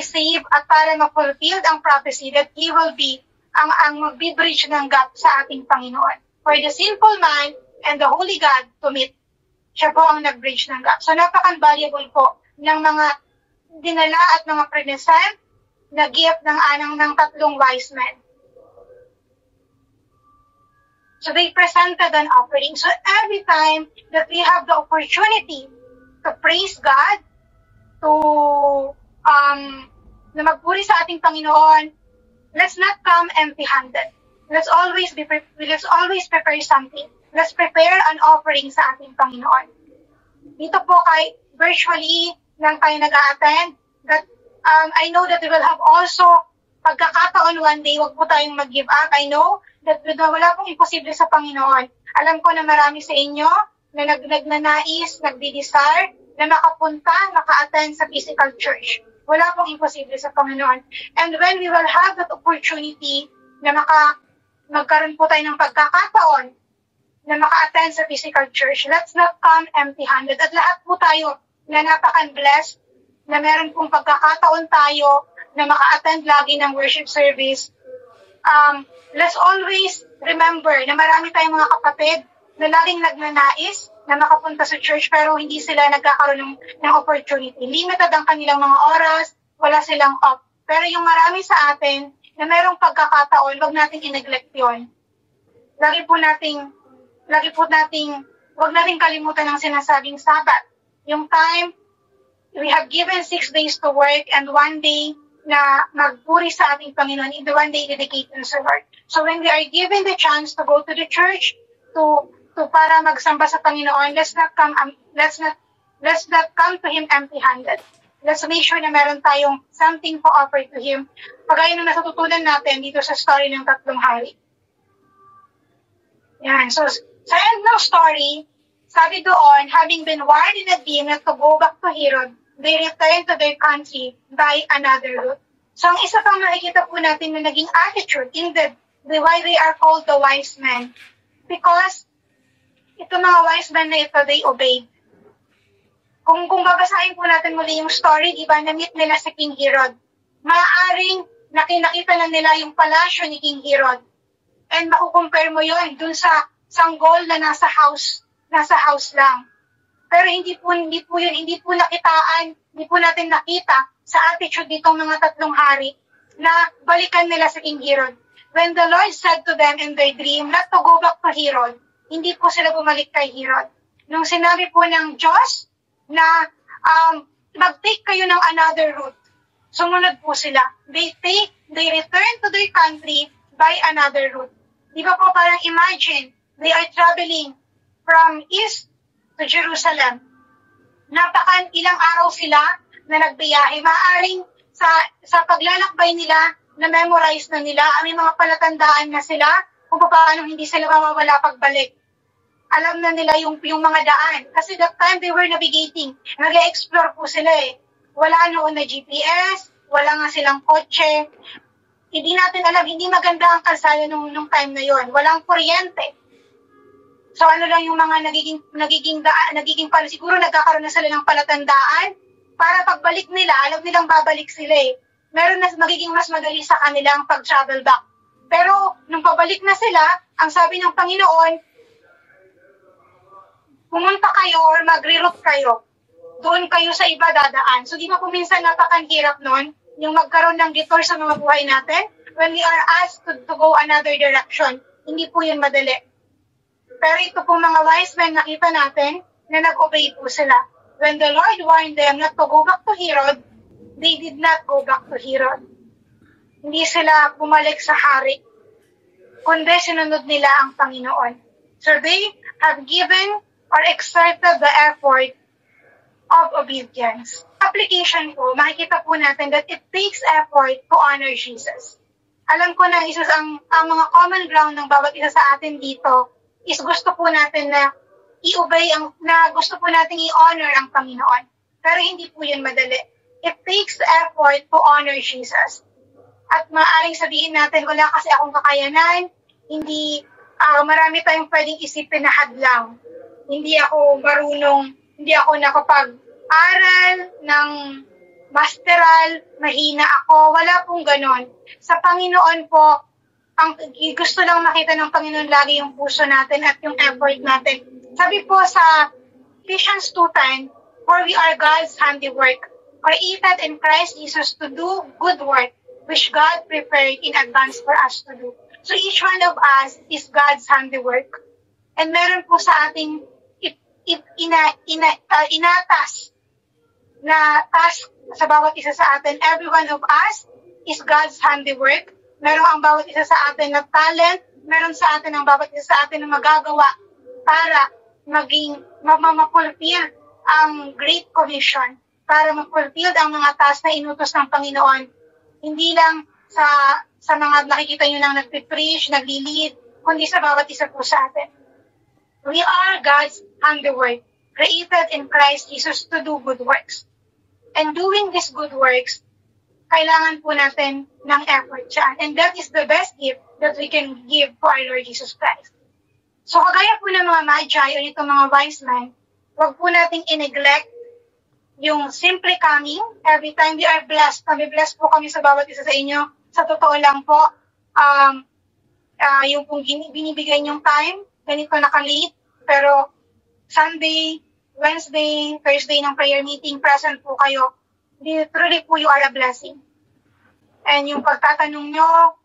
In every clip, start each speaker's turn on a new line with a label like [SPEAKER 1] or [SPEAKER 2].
[SPEAKER 1] i-save at para ma-fulfill ang prophecy that He will be ang mag-bridge ng gap sa ating Panginoon. For the sinful man and the holy God to meet, siya po ang nag-bridge ng gap. So napaka-valuable po ng mga dinala at mga present na gift ng anang ng tatlong wise men. So they presented an offering. So every time that we have the opportunity to praise God, to na magpuri sa ating Panginoon, let's not come empty-handed. Let's always prepare something. Let's prepare an offering sa ating Panginoon. Dito po kay virtually lang tayo nag-a-attend, that I know that we will have also pagkakataon one day, wag po tayong mag-give up. I know that wala pong imposible sa Panginoon. Alam ko na marami sa inyo na nagnanais, nagdi-desire, na makapunta, maka-attend sa physical church. Wala pong imposible sa Panginoon. And when we will have that opportunity na magkaroon po tayo ng pagkakataon na maka-attend sa physical church, let's not come empty-handed. At lahat po tayo na napaka-blessed, na meron pong pagkakataon tayo na maka-attend lagi ng worship service. Let's always remember na marami tayong mga kapatid na laging nagnanais na makapunta sa church pero hindi sila nagkakaroon ng opportunity. Limited ang kanilang mga oras, wala silang off. Pero yung marami sa atin na mayroong pagkakataon, wag nating i-neglect yun. Wag nating kalimutan ang sinasabing Sabat. Yung time, we have given 6 days to work and 1 day na magpuri sa ating Panginoon, in the 1 day dedicated sa Lord. So when we are given the chance to go to the church, to para magsamba sa Panginoon, let's not come to Him empty-handed. Let's make sure na meron tayong something to offer to Him. Pagaya nung natututunan natin dito sa story ng tatlong hari. Yan. So, sa end ng story, sabi doon, having been warned in a dream not to go back to Herod, they returned to their country by another route. So, ang isa pang makikita po natin na naging attitude, indeed, why they are called the wise men. Because, ito mga wise men na ito, they obeyed. Kung babasahin po natin muli yung story, di ba, na-meet nila si King Herod. Maaaring nakita na nila yung palasyo ni King Herod. And makukumpare mo yun dun sa sanggol na nasa house lang. Pero hindi po nakitaan, hindi po natin nakita sa attitude ditong mga tatlong hari na balikan nila sa King Herod. When the Lord said to them in their dream not to go back to Herod, hindi po sila bumalik kay Herod. Nung sinabi po ng Diyos na mag-take kayo ng another route, sumunod po sila. They return to their country by another route. Di ba po parang imagine, they are traveling from east to Jerusalem. Ilang araw sila na nagbiyahe. Maaring sa paglalakbay nila, na-memorize na nila, may mga palatandaan na sila kung paano hindi sila mawawala pagbalik. Alam na nila yung mga daan. Kasi that time they were navigating. Nag-explore po sila eh. Wala noon na GPS, wala nga silang kotse. Hindi natin alam, hindi maganda ang kalsada nung time na yon. Walang kuryente. So ano lang yung mga nagiging pala, siguro nagkakaroon na sila ng palatandaan para pagbalik nila, alam nilang babalik sila eh. Meron na magiging mas madali sa kanilang pag-travel back. Pero nung pabalik na sila, ang sabi ng Panginoon, pumunta kayo or mag-reroute kayo. Doon kayo sa iba dadaan. So di ba po minsan napakahirap nun, yung magkaroon ng detour sa mga buhay natin? When we are asked to go another direction, hindi po yun madali. Pero ito po mga wise men, nakita natin na nag-obey po sila. When the Lord warned them not to go back to Herod, they did not go back to Herod. Hindi sila bumalik sa hari, kundi sinunod nila ang Panginoon. So they have given or exerted the effort of obedience. Application po, makikita po natin that it takes effort to honor Jesus. Alam ko na isa ang mga common ground ng bawat isa sa atin dito is gusto po natin na i-obey, na gusto po natin i-honor ang Panginoon. Pero hindi po yun madali. It takes effort to honor Jesus. At maaaring sabihin natin, wala kasi akong kakayanan, hindi, marami tayong pwedeng isipin na hadlang. Hindi ako marunong, hindi ako nakapag-aral ng masteral, mahina ako. Wala pong ganon. Sa Panginoon po, ang gusto lang makita ng Panginoon lagi yung puso natin at yung effort natin. Sabi po sa Ephesians 2:10, for we are God's handiwork, created in Christ Jesus to do good work, which God prepared in advance for us to do. So each one of us is God's handiwork. And meron po sa ating inatas na task sa bawat isa sa atin. Every one of us is God's handiwork. Meron ang bawat isa sa atin na talent. Meron sa atin ang bawat isa sa atin na magagawa para maging ma-fulfill ang Great Commission, para ma-fulfill ang mga task na inutos ng Panginoon. Hindi lang sa mga nakikita nyo lang nagpipreach, nagli-lead, kundi sa bawat isa po sa atin. We are God's handiwork, created in Christ Jesus to do good works. And doing these good works, kailangan po natin ng effort dyan. And that is the best gift that we can give to our Lord Jesus Christ. So kagaya po ng mga magi o itong mga wise men, huwag po nating i-neglect yung simple coming. Every time we are blessed, blessed po kami sa bawat isa sa inyo. Sa totoo lang po, yung pong binibigay niyong time, ganito nakalate, pero Sunday, Wednesday, Thursday ng prayer meeting, present po kayo. Truly po you are a blessing. And yung pagtatanong nyo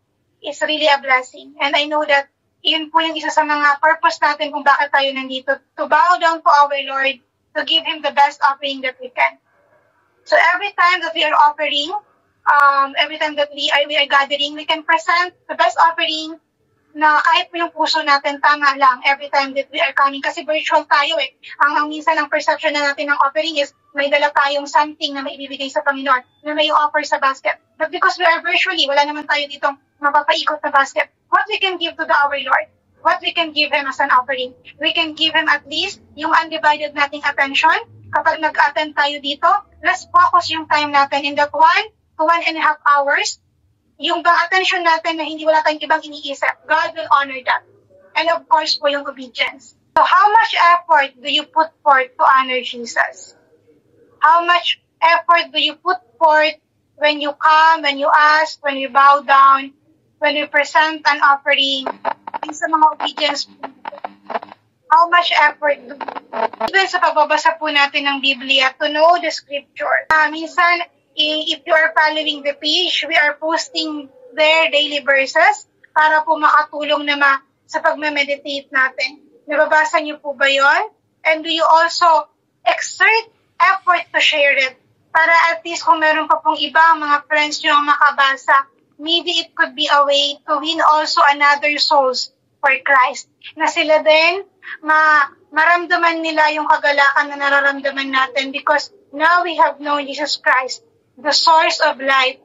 [SPEAKER 1] is really a blessing. And I know that yun po yung isa sa mga purpose natin kung bakit tayo nandito, to bow down to our Lord, to give Him the best offering that we can. So every time that we are offering, every time that we are gathering, we can present the best offering na kahit po yung puso natin, tama lang every time that we are coming. Kasi virtual tayo eh. Ang minsan ang perception na natin ng offering is may dala tayong something na may ibibigay sa Panginoon, na may offer sa basket. But because we are virtually, wala naman tayo ditong mapapaikot na basket. What we can give to our Lord, what we can give Him as an offering, we can give Him at least yung undivided nating attention. Kapag nag-attend tayo dito, let's focus yung time natin in that 1 to 1.5 hours. Yung bang attention natin na hindi wala tayong ibang iniisip, God will honor that. And of course po yung obedience. So how much effort do you put forth to honor Jesus? How much effort do you put forth when you come, when you ask, when you bow down, when you present an offering, sa mga obedience po? How much effort do you even sa pagbabasa po natin ng Biblia to know the scripture? Minsan, if you are following the page, we are posting their daily verses para po makatulong na sa pagme-meditate natin. Nababasa niyo po ba yon? And do you also exert effort to share it? Para at least kung meron pa pong ibang mga friends niyo ang makabasa, maybe it could be a way to win also another souls for Christ. Na sila din, maramdaman nila yung kagalakan na nararamdaman natin because now we have known Jesus Christ, the source of life,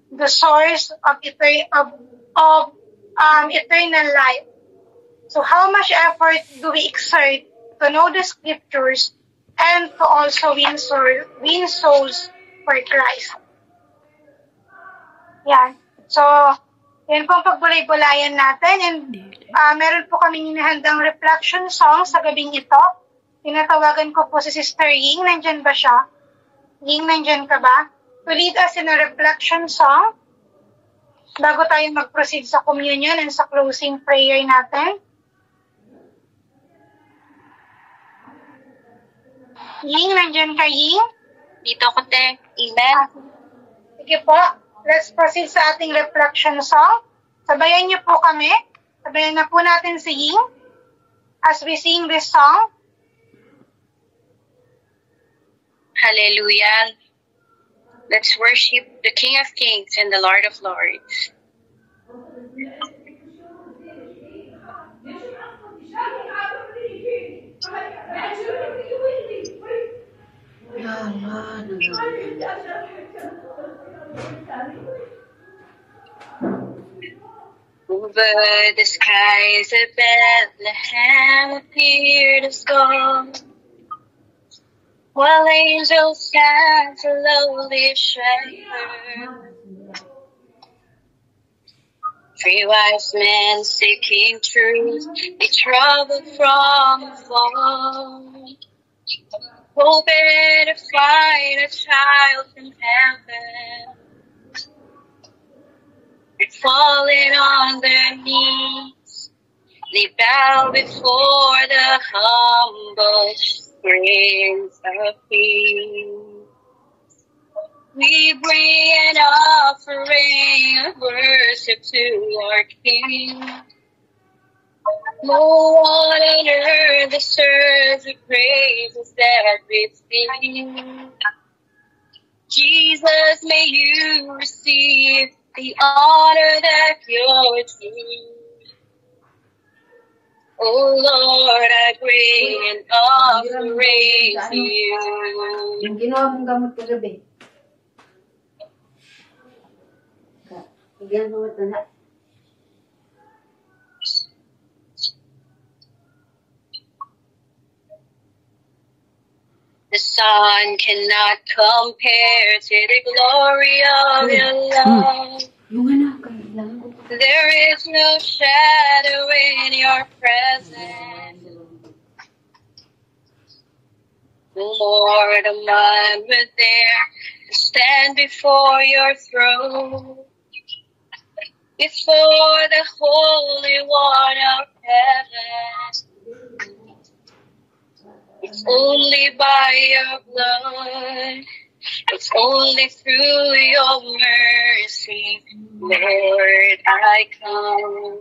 [SPEAKER 1] the source of eternal life. So how much effort do we exert to know the scriptures and to also win souls for Christ? Yan. So, yan po ang pagbulay-bulayan natin. And meron po kaming hinahandang reflection song sa gabing ito. Tinatawagan ko po si Sister Ying. Nandyan ba siya? Ying, nandyan ka ba? To lead us in a reflection song bago tayo mag-proceed sa communion and sa closing prayer natin. Ying, nandyan ka, Ying?
[SPEAKER 2] Dito ko, te. Amen.
[SPEAKER 1] Sige po, let's proceed sa ating reflection song. Sabayan niyo po kami. Sabayan na po natin si Ying as we sing this song.
[SPEAKER 2] Hallelujah. Let's worship the King of Kings and the Lord of Lords. Over the skies of Bethlehem appeared a star, while angels sang to lowly shepherd. Three wise men seeking truth, they traveled from afar. hoping to find a child from heaven, falling on their knees. They bow before the humble Prince of Peace. We bring an offering of worship to our King. No one on earth deserves the praises that we sing. Jesus, may you receive the honor that you're due. Oh Lord, I bring an offering to you.
[SPEAKER 3] Yung ginawa mong gamot kagabi. Bigyan mo ito na.
[SPEAKER 2] The sun cannot compare to the glory of your love.
[SPEAKER 3] Yung anak, kailangan ko.
[SPEAKER 2] There is no shadow in your presence. No more the man was there to stand before your throne, before the Holy One of heaven. It's only by your blood, it's only through your mercy, Lord, I come.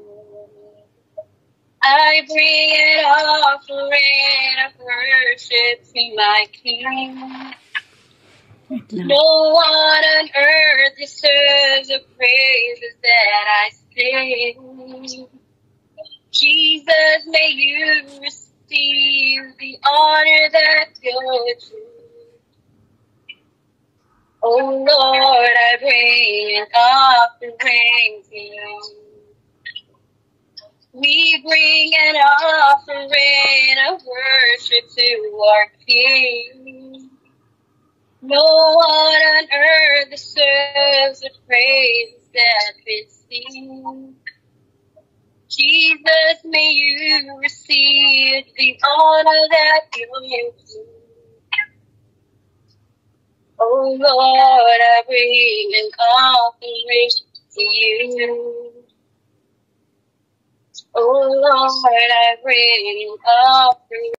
[SPEAKER 2] I bring an offering of worship to my King. No one on earth deserves the praises that I sing. Jesus, may you receive the honor that you're due. Oh Lord, I bring an offering to you. We bring an offering of worship to our King. No one on earth deserves the praise that we sing. Jesus, may you receive the honor that you're due. Oh Lord, I bring an offering to you. Oh Lord, I bring an offering.